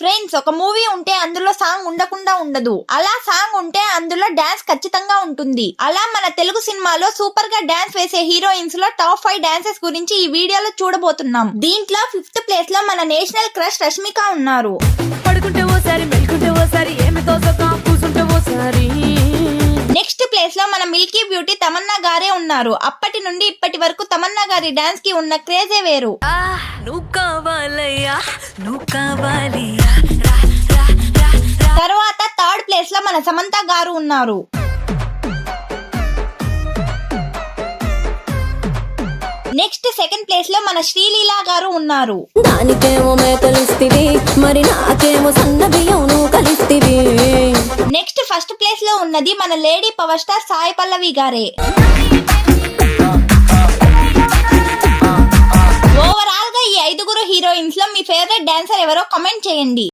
Friends, ఒక movie ఉంటే అందులో సాంగ్ ఉండకుండా ఉండదు. అలా సాంగ్ ఉంటే అందులో డాన్స్ ఖచ్చితంగా ఉంటుంది. అలా మన తెలుగు సినిమాలో సూపర్ గా డాన్స్ వేసే హీరోయిన్స్ లో టాప్ 5 డాన్సెస్ గురించి ఈ వీడియోలో చూడబోతున్నాం. దీంట్లో 5th ప్లేస్ లో మన నేషనల్ క్రష్ రష్మిక ఉన్నారు. పడుకుంటే ఓసారి మెల్కుంటే ఓసారి ఏమి తోసక కూసుంటే ఓసారి. నెక్స్ట్ ప్లేస్ లో మన మిల్కీ బ్యూటీ తమన్నా గారే ఉన్నారు. అప్పటి నుండి ఇప్పటి వరకు తమన్నా గారి డాన్స్ కి ఉన్న క్రేజే వేరు. నువ్వు కావాలయ్యా నువ్వు కావాలి. తర్వాత థర్డ్ ప్లేస్ లో మన సమంత గారు ఉన్నారు. నెక్స్ట్ సెకండ్ ప్లేస్ లో మన శ్రీలీల గారు ఉన్నారు. దానికేమో మేకలిస్తివి మరి నాకేమో సన్న బియ్యం నువ్వు కలిస్తివి. నెక్స్ట్ ఫస్ట్ ప్లేస్ లో ఉన్నది మన lady power star Sai Pallavi గారే. ఓవరాల్ గా ఈ 5 హీరోయిన్స్ లో మీ ఫేవరెట్ డాన్సర్ ఎవరో కామెంట్ చేయండి.